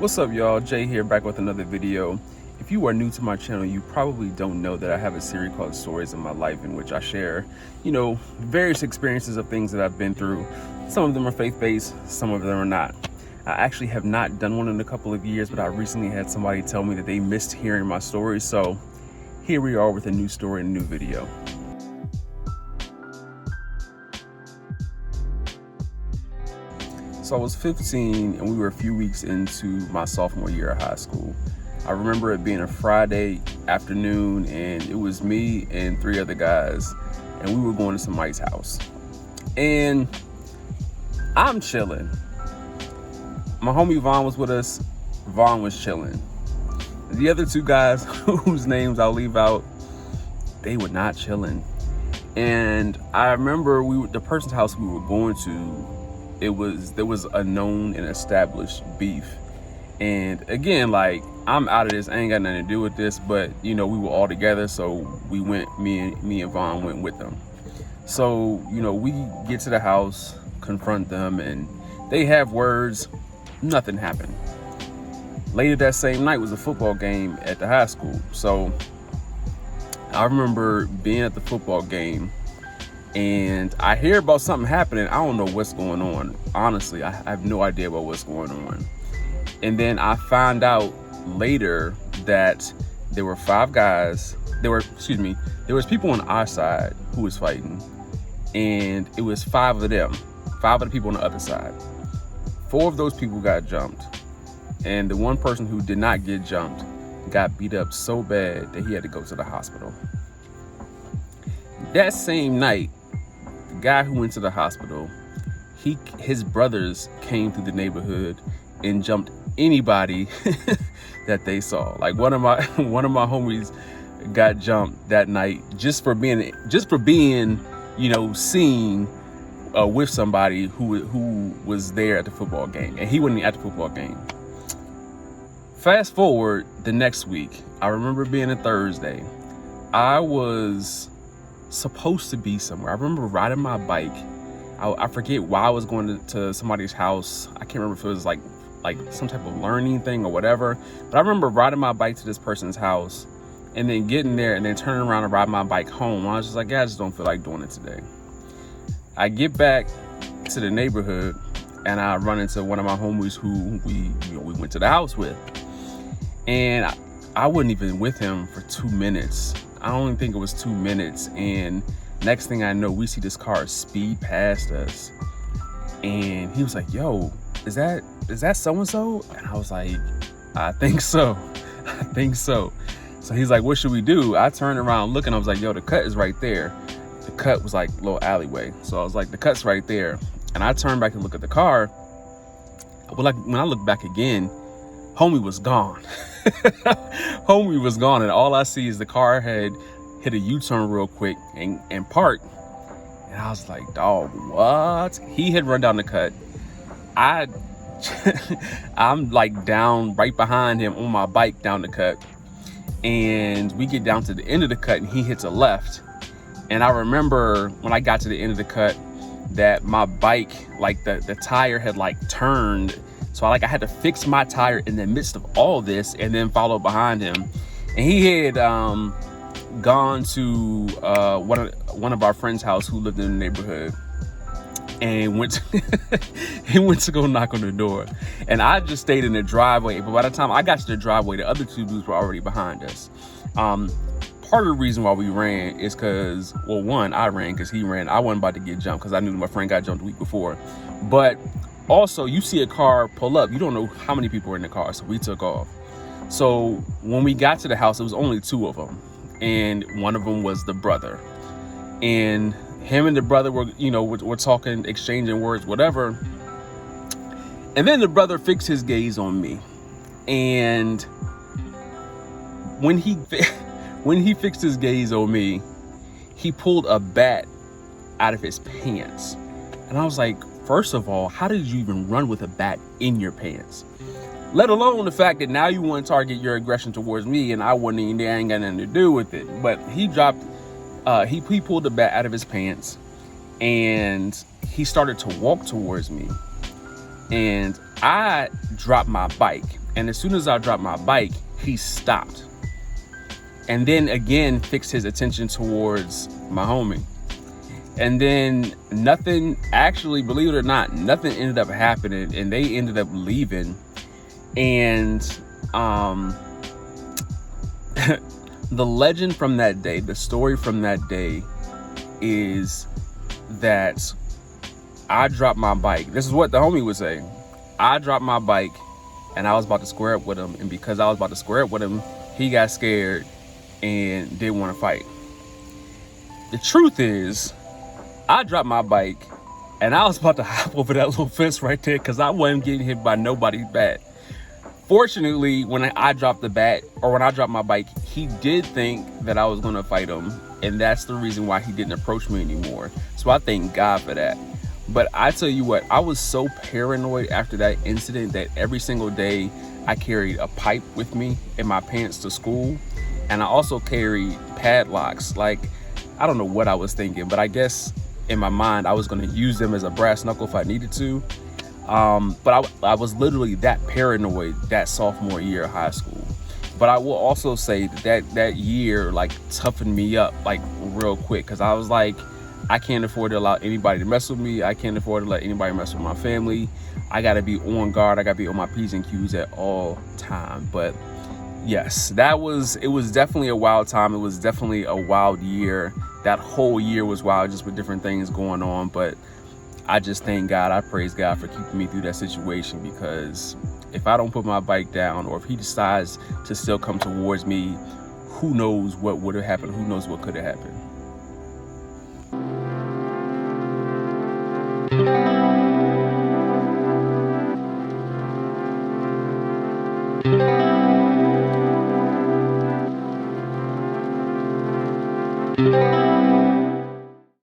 What's up, y'all? Jay here, back with another video. If you are new to my channel, you probably don't know that I have a series called Stories of My Life, in which I share, various experiences of things that I've been through. Some of them are faith-based, some of them are not. I actually have not done one in a couple of years, but I recently had somebody tell me that they missed hearing my stories. So here we are with a new story and a new video. So I was 15 and we were a few weeks into my sophomore year of high school. I remember it being a Friday afternoon and it was me and three other guys and we were going to somebody's house. And I'm chilling. My homie Vaughn was with us. Vaughn was chilling. The other two guys whose names I'll leave out, they were not chilling. And I remember the person's house we were going to, there was a known and established beef. And again, like, I'm out of this, I ain't got nothing to do with this, but we were all together, so we went, me and Vaughn went with them. So, we get to the house, confront them, and they have words. Nothing happened. Later that same night was a football game at the high school. So I remember being at the football game and I hear about something happening. I don't know what's going on. Honestly, I have no idea about what's going on. And then I found out later that there were five guys. There was people on our side who was fighting, and it was five of the people on the other side. Four of those people got jumped, and the one person who did not get jumped got beat up so bad that he had to go to the hospital. That same night, the guy who went to the hospital, his brothers came through the neighborhood and jumped anybody that they saw. Like one of my homies got jumped that night just for being seen with somebody who was there at the football game, and he wasn't at the football game. Fast forward the next week, I remember being a Thursday. I was supposed to be somewhere. I remember riding my bike. I forget why I was going to somebody's house. I can't remember if it was like some type of learning thing or whatever. But I remember riding my bike to this person's house and then getting there and then turning around and riding my bike home. I was just like, I just don't feel like doing it today. I get back to the neighborhood and I run into one of my homies who we went to the house with. And I wasn't even with him for 2 minutes. I don't even think it was 2 minutes. And next thing I know, we see this car speed past us. And he was like, yo, is that so-and-so? And I was like, I think so. I think so. So he's like, what should we do? I turned around looking, I was like, yo, the cut is right there. The cut was like a little alleyway. So I was like, the cut's right there. And I turned back to look at the car. Well, like when I look back again, homie was gone. Homie was gone, and all I see is the car had hit a U-turn real quick and parked. And I was like, dog, what? He had run down the cut. I'm like down right behind him on my bike down the cut. And we get down to the end of the cut and he hits a left. And I remember when I got to the end of the cut that my bike, like the tire had like turned. So I had to fix my tire in the midst of all this and then follow behind him. And he had gone to one of our friends' house who lived in the neighborhood, and he went to go knock on the door. And I just stayed in the driveway. But by the time I got to the driveway, the other two dudes were already behind us. Part of the reason why we ran is because, well, one, I ran because he ran. I wasn't about to get jumped because I knew my friend got jumped the week before. But also, you see a car pull up, you don't know how many people were in the car, so we took off. So when we got to the house, it was only two of them, and one of them was the brother. And him and the brother were talking, exchanging words, whatever. And then the brother fixed his gaze on me, and when he fixed his gaze on me, he pulled a bat out of his pants, and I was like, first of all, how did you even run with a bat in your pants? Let alone the fact that now you want to target your aggression towards me, and I wasn't even there, I ain't got nothing to do with it. But he pulled the bat out of his pants, and he started to walk towards me. And I dropped my bike. And as soon as I dropped my bike, he stopped. And then again, fixed his attention towards my homie. And then nothing, actually, believe it or not, nothing ended up happening, and they ended up leaving. And the legend from that day, the story from that day is that I dropped my bike. This is what the homie would say. I dropped my bike and I was about to square up with him. And because I was about to square up with him, he got scared and didn't want to fight. The truth is, I dropped my bike and I was about to hop over that little fence right there because I wasn't getting hit by nobody's bat. Fortunately, when I dropped the bat, or when I dropped my bike, he did think that I was going to fight him. And that's the reason why he didn't approach me anymore. So I thank God for that. But I tell you what, I was so paranoid after that incident that every single day I carried a pipe with me in my pants to school. And I also carried padlocks. Like, I don't know what I was thinking, but I guess in my mind, I was going to use them as a brass knuckle if I needed to. But I was literally that paranoid that sophomore year of high school. But I will also say that year like toughened me up like real quick, because I was like, I can't afford to allow anybody to mess with me. I can't afford to let anybody mess with my family. I got to be on guard. I got to be on my P's and Q's at all time. But yes, it was definitely a wild time. It was definitely a wild year. That whole year was wild, just with different things going on. But I just thank God, I praise God for keeping me through that situation, because if I don't put my bike down, or if he decides to still come towards me, who knows what would have happened? Who knows what could have happened?